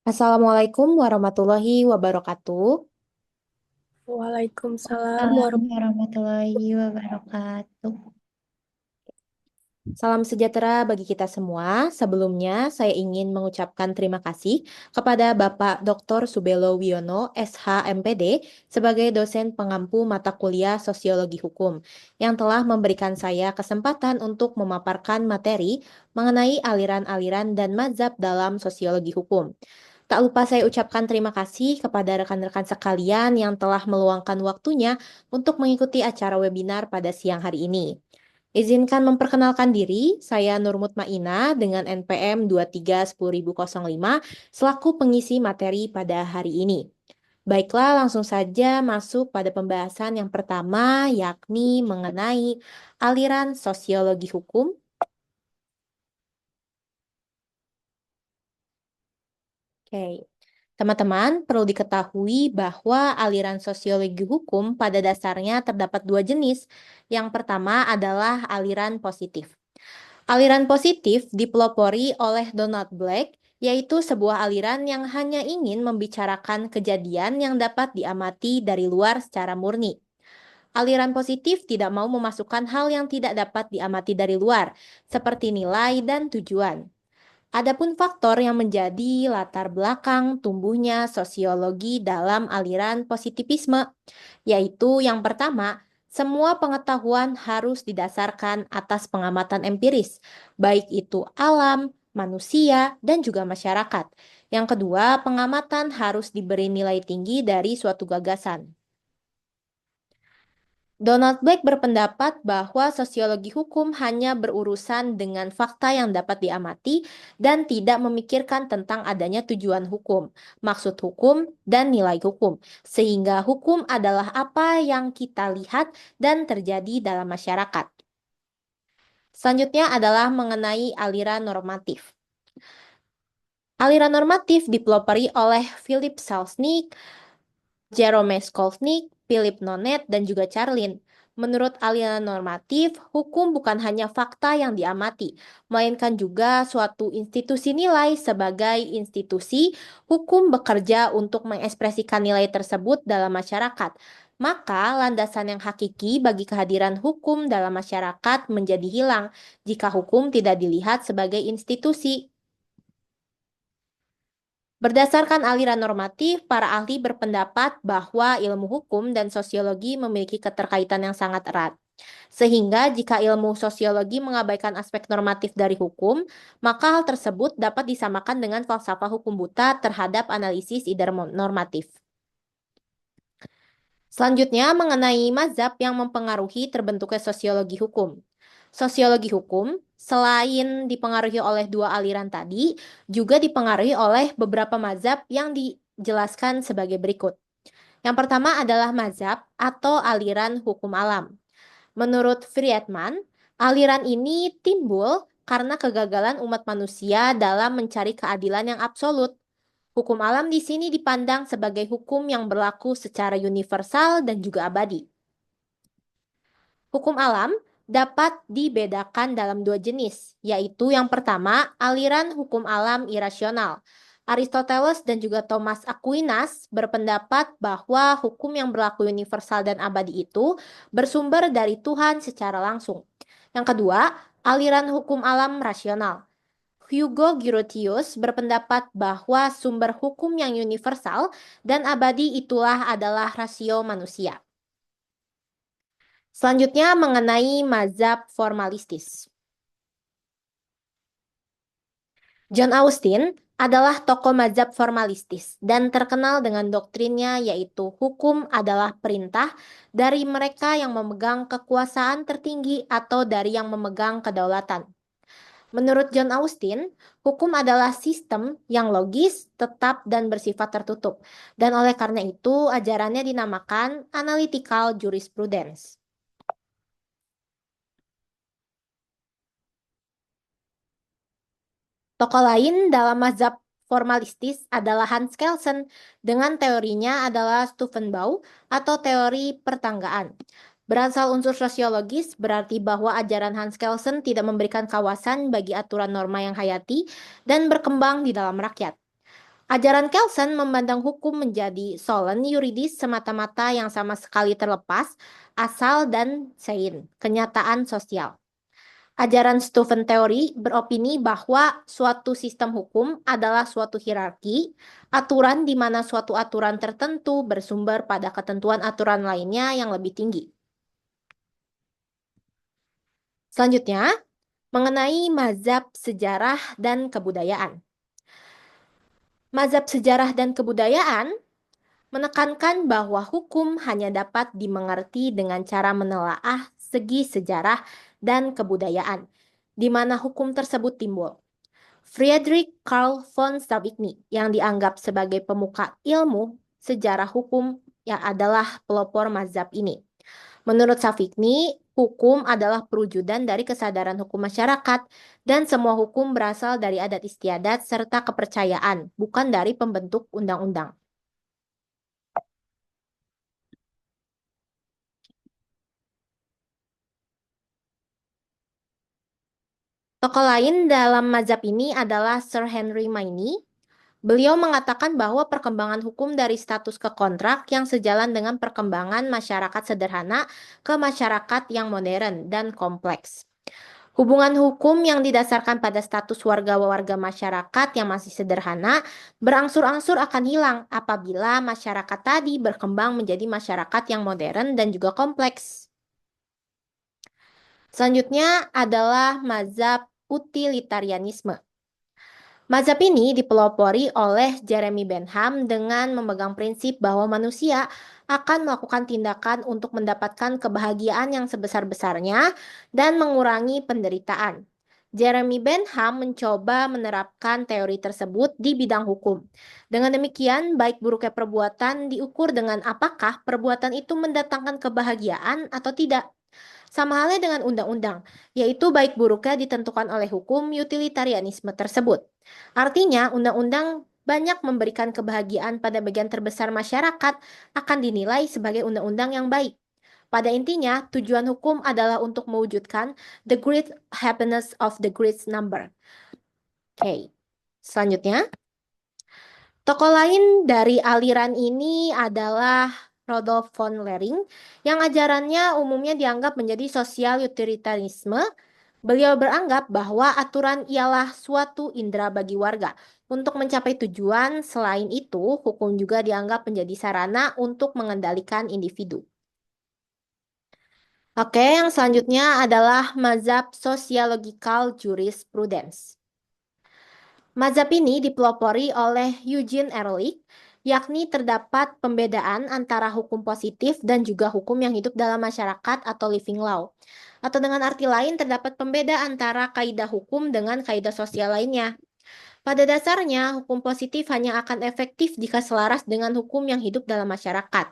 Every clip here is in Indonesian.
Assalamualaikum warahmatullahi wabarakatuh. Waalaikumsalam Salam warahmatullahi warahmatullahi wabarakatuh. Salam sejahtera bagi kita semua. Sebelumnya, saya ingin mengucapkan terima kasih kepada Bapak Dr. Subelo Wiono, SH MPD, sebagai dosen pengampu mata kuliah Sosiologi Hukum, yang telah memberikan saya kesempatan untuk memaparkan materi mengenai aliran-aliran dan mazhab dalam sosiologi hukum. Tak lupa saya ucapkan terima kasih kepada rekan-rekan sekalian yang telah meluangkan waktunya untuk mengikuti acara webinar pada siang hari ini. Izinkan memperkenalkan diri, saya Nur Mutmaina dengan NPM 23 10005 selaku pengisi materi pada hari ini. Baiklah, langsung saja masuk pada pembahasan yang pertama, yakni mengenai aliran sosiologi hukum. Oke, teman-teman perlu diketahui bahwa aliran sosiologi hukum pada dasarnya terdapat dua jenis. Yang pertama adalah aliran positif. Aliran positif dipelopori oleh Donald Black, yaitu sebuah aliran yang hanya ingin membicarakan kejadian yang dapat diamati dari luar secara murni. Aliran positif tidak mau memasukkan hal yang tidak dapat diamati dari luar, seperti nilai dan tujuan. Adapun faktor yang menjadi latar belakang tumbuhnya sosiologi dalam aliran positivisme, yaitu yang pertama, semua pengetahuan harus didasarkan atas pengamatan empiris, baik itu alam, manusia, dan juga masyarakat. Yang kedua, pengamatan harus diberi nilai tinggi dari suatu gagasan. Donald Black berpendapat bahwa sosiologi hukum hanya berurusan dengan fakta yang dapat diamati dan tidak memikirkan tentang adanya tujuan hukum, maksud hukum, dan nilai hukum, sehingga hukum adalah apa yang kita lihat dan terjadi dalam masyarakat. Selanjutnya adalah mengenai aliran normatif. Aliran normatif dipelopori oleh Philip Selznick, Jerome Skolnick, Philip Nonet, dan juga Charlin. Menurut aliran normatif, hukum bukan hanya fakta yang diamati, melainkan juga suatu institusi nilai. Sebagai institusi, hukum bekerja untuk mengekspresikan nilai tersebut dalam masyarakat. Maka, landasan yang hakiki bagi kehadiran hukum dalam masyarakat menjadi hilang jika hukum tidak dilihat sebagai institusi. Berdasarkan aliran normatif, para ahli berpendapat bahwa ilmu hukum dan sosiologi memiliki keterkaitan yang sangat erat. Sehingga jika ilmu sosiologi mengabaikan aspek normatif dari hukum, maka hal tersebut dapat disamakan dengan falsafah hukum buta terhadap analisis ide normatif. Selanjutnya mengenai mazhab yang mempengaruhi terbentuknya sosiologi hukum. Sosiologi hukum, selain dipengaruhi oleh dua aliran tadi, juga dipengaruhi oleh beberapa mazhab yang dijelaskan sebagai berikut. Yang pertama adalah mazhab atau aliran hukum alam. Menurut Friedman, aliran ini timbul karena kegagalan umat manusia dalam mencari keadilan yang absolut. Hukum alam di sini dipandang sebagai hukum yang berlaku secara universal dan juga abadi. Hukum alam dapat dibedakan dalam dua jenis, yaitu yang pertama, aliran hukum alam irasional. Aristoteles dan juga Thomas Aquinas berpendapat bahwa hukum yang berlaku universal dan abadi itu bersumber dari Tuhan secara langsung. Yang kedua, aliran hukum alam rasional. Hugo Grotius berpendapat bahwa sumber hukum yang universal dan abadi itulah adalah rasio manusia. Selanjutnya mengenai mazhab formalistis. John Austin adalah tokoh mazhab formalistis dan terkenal dengan doktrinnya yaitu hukum adalah perintah dari mereka yang memegang kekuasaan tertinggi atau dari yang memegang kedaulatan. Menurut John Austin, hukum adalah sistem yang logis, tetap, dan bersifat tertutup. Dan oleh karena itu, ajarannya dinamakan analytical jurisprudence. Tokoh lain dalam mazhab formalistis adalah Hans Kelsen dengan teorinya adalah Stufenbau atau teori pertanggaan. Berasal unsur sosiologis berarti bahwa ajaran Hans Kelsen tidak memberikan kawasan bagi aturan norma yang hayati dan berkembang di dalam rakyat. Ajaran Kelsen memandang hukum menjadi solen yuridis semata-mata yang sama sekali terlepas asal dan sein, kenyataan sosial. Ajaran Stephen Theory beropini bahwa suatu sistem hukum adalah suatu hierarki, aturan di mana suatu aturan tertentu bersumber pada ketentuan aturan lainnya yang lebih tinggi. Selanjutnya, mengenai mazhab sejarah dan kebudayaan. Mazhab sejarah dan kebudayaan menekankan bahwa hukum hanya dapat dimengerti dengan cara menelaah segi sejarah dan kebudayaan, di mana hukum tersebut timbul. Friedrich Karl von Savigny yang dianggap sebagai pemuka ilmu sejarah hukum yang adalah pelopor mazhab ini. Menurut Savigny, hukum adalah perwujudan dari kesadaran hukum masyarakat dan semua hukum berasal dari adat istiadat serta kepercayaan, bukan dari pembentuk undang-undang. Tokoh lain dalam mazhab ini adalah Sir Henry Maine. Beliau mengatakan bahwa perkembangan hukum dari status ke kontrak yang sejalan dengan perkembangan masyarakat sederhana ke masyarakat yang modern dan kompleks. Hubungan hukum yang didasarkan pada status warga-warga masyarakat yang masih sederhana berangsur-angsur akan hilang apabila masyarakat tadi berkembang menjadi masyarakat yang modern dan juga kompleks. Selanjutnya adalah mazhab utilitarianisme. Mazhab ini dipelopori oleh Jeremy Bentham dengan memegang prinsip bahwa manusia akan melakukan tindakan untuk mendapatkan kebahagiaan yang sebesar-besarnya dan mengurangi penderitaan. Jeremy Bentham mencoba menerapkan teori tersebut di bidang hukum. Dengan demikian, baik buruknya perbuatan diukur dengan apakah perbuatan itu mendatangkan kebahagiaan atau tidak. Sama halnya dengan undang-undang, yaitu baik buruknya ditentukan oleh hukum utilitarianisme tersebut. Artinya, undang-undang banyak memberikan kebahagiaan pada bagian terbesar masyarakat akan dinilai sebagai undang-undang yang baik. Pada intinya, tujuan hukum adalah untuk mewujudkan the great happiness of the great number. Oke, selanjutnya. Tokoh lain dari aliran ini adalah Rodolph von Lering, yang ajarannya umumnya dianggap menjadi sosial utilitarisme. Beliau beranggap bahwa aturan ialah suatu indera bagi warga. Untuk mencapai tujuan, selain itu, hukum juga dianggap menjadi sarana untuk mengendalikan individu. Oke, yang selanjutnya adalah mazhab sociological jurisprudence. Mazhab ini dipelopori oleh Eugene Ehrlich, yakni terdapat pembedaan antara hukum positif dan juga hukum yang hidup dalam masyarakat atau living law. Atau dengan arti lain, terdapat pembeda antara kaidah hukum dengan kaidah sosial lainnya. Pada dasarnya, hukum positif hanya akan efektif jika selaras dengan hukum yang hidup dalam masyarakat.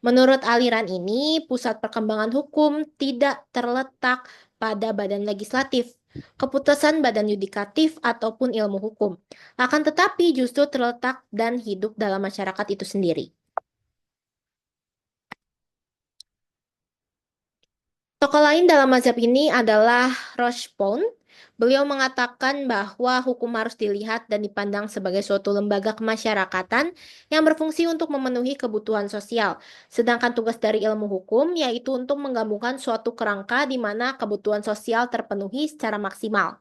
Menurut aliran ini, pusat perkembangan hukum tidak terletak pada badan legislatif, keputusan badan yudikatif, ataupun ilmu hukum. Akan tetapi justru terletak dan hidup dalam masyarakat itu sendiri. Tokoh lain dalam mazhab ini adalah Rochepount. Beliau mengatakan bahwa hukum harus dilihat dan dipandang sebagai suatu lembaga kemasyarakatan yang berfungsi untuk memenuhi kebutuhan sosial. Sedangkan tugas dari ilmu hukum yaitu untuk menggabungkan suatu kerangka di mana kebutuhan sosial terpenuhi secara maksimal.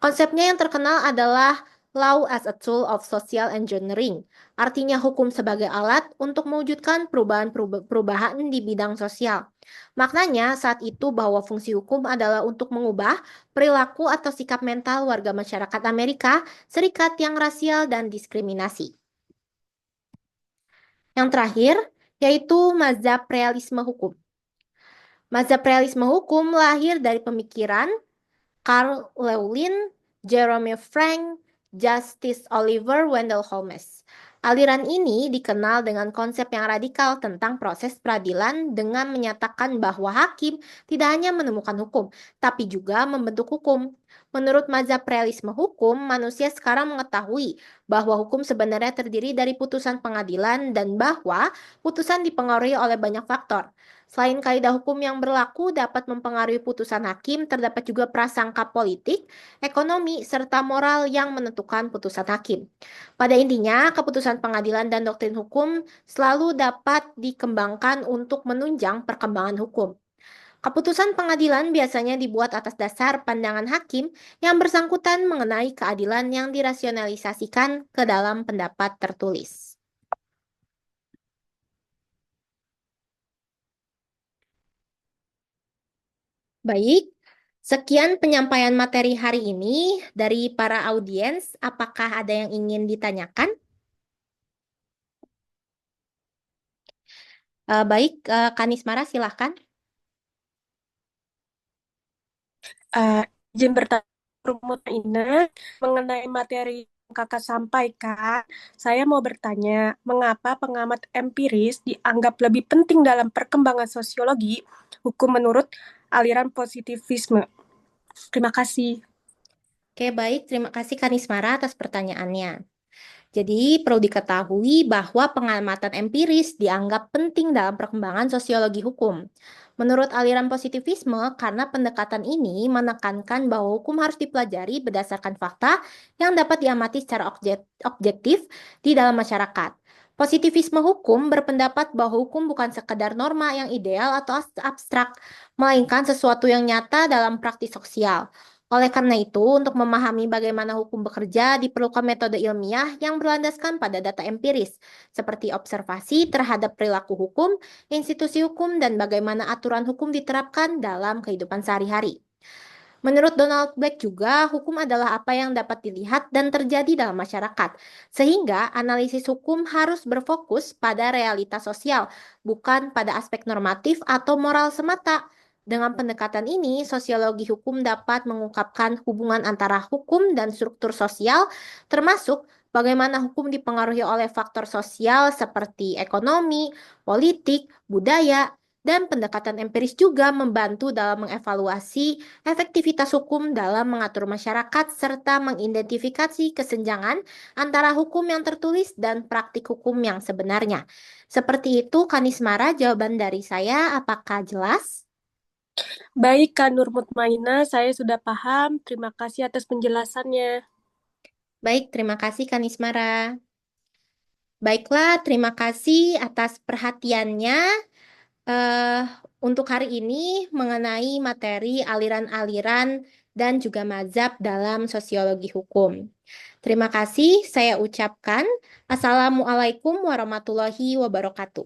Konsepnya yang terkenal adalah law as a tool of social engineering, artinya hukum sebagai alat untuk mewujudkan perubahan di bidang sosial. Maknanya saat itu bahwa fungsi hukum adalah untuk mengubah perilaku atau sikap mental warga masyarakat Amerika Serikat yang rasial dan diskriminasi. Yang terakhir, yaitu mazhab realisme hukum. Mazhab realisme hukum lahir dari pemikiran Carl Lewin, Jerome Frank, Justice Oliver Wendell Holmes. Aliran ini dikenal dengan konsep yang radikal tentang proses peradilan dengan menyatakan bahwa hakim tidak hanya menemukan hukum, tapi juga membentuk hukum. Menurut mazhab realisme hukum, manusia sekarang mengetahui bahwa hukum sebenarnya terdiri dari putusan pengadilan dan bahwa putusan dipengaruhi oleh banyak faktor. Selain kaidah hukum yang berlaku dapat mempengaruhi putusan hakim, terdapat juga prasangka politik, ekonomi, serta moral yang menentukan putusan hakim. Pada intinya, keputusan pengadilan dan doktrin hukum selalu dapat dikembangkan untuk menunjang perkembangan hukum. Keputusan pengadilan biasanya dibuat atas dasar pandangan hakim yang bersangkutan mengenai keadilan yang dirasionalisasikan ke dalam pendapat tertulis. Baik, sekian penyampaian materi hari ini dari para audiens. Apakah ada yang ingin ditanyakan? Baik, Kanismara silahkan. Eh, izin bertanya Rumut Ina mengenai materi yang kakak sampaikan. Saya mau bertanya, mengapa pengamat empiris dianggap lebih penting dalam perkembangan sosiologi hukum menurut aliran positivisme? Terima kasih. Oke, baik. Terima kasih Kanismara atas pertanyaannya. Jadi, perlu diketahui bahwa pengamatan empiris dianggap penting dalam perkembangan sosiologi hukum. Menurut aliran positivisme, karena pendekatan ini menekankan bahwa hukum harus dipelajari berdasarkan fakta yang dapat diamati secara objektif di dalam masyarakat. Positivisme hukum berpendapat bahwa hukum bukan sekedar norma yang ideal atau abstrak, melainkan sesuatu yang nyata dalam praktik sosial. Oleh karena itu, untuk memahami bagaimana hukum bekerja, diperlukan metode ilmiah yang berlandaskan pada data empiris, seperti observasi terhadap perilaku hukum, institusi hukum, dan bagaimana aturan hukum diterapkan dalam kehidupan sehari-hari. Menurut Donald Black juga, hukum adalah apa yang dapat dilihat dan terjadi dalam masyarakat, sehingga analisis hukum harus berfokus pada realitas sosial, bukan pada aspek normatif atau moral semata. Dengan pendekatan ini, sosiologi hukum dapat mengungkapkan hubungan antara hukum dan struktur sosial, termasuk bagaimana hukum dipengaruhi oleh faktor sosial seperti ekonomi, politik, budaya, dan pendekatan empiris juga membantu dalam mengevaluasi efektivitas hukum dalam mengatur masyarakat serta mengidentifikasi kesenjangan antara hukum yang tertulis dan praktik hukum yang sebenarnya. Seperti itu, Kanismara, jawaban dari saya. Apakah jelas? Baik, Kak Nur Mutmaina, saya sudah paham. Terima kasih atas penjelasannya. Baik, terima kasih Kanismara. Baiklah, terima kasih atas perhatiannya eh, untuk hari ini mengenai materi aliran-aliran dan juga mazhab dalam sosiologi hukum. Terima kasih, saya ucapkan Assalamualaikum warahmatullahi wabarakatuh.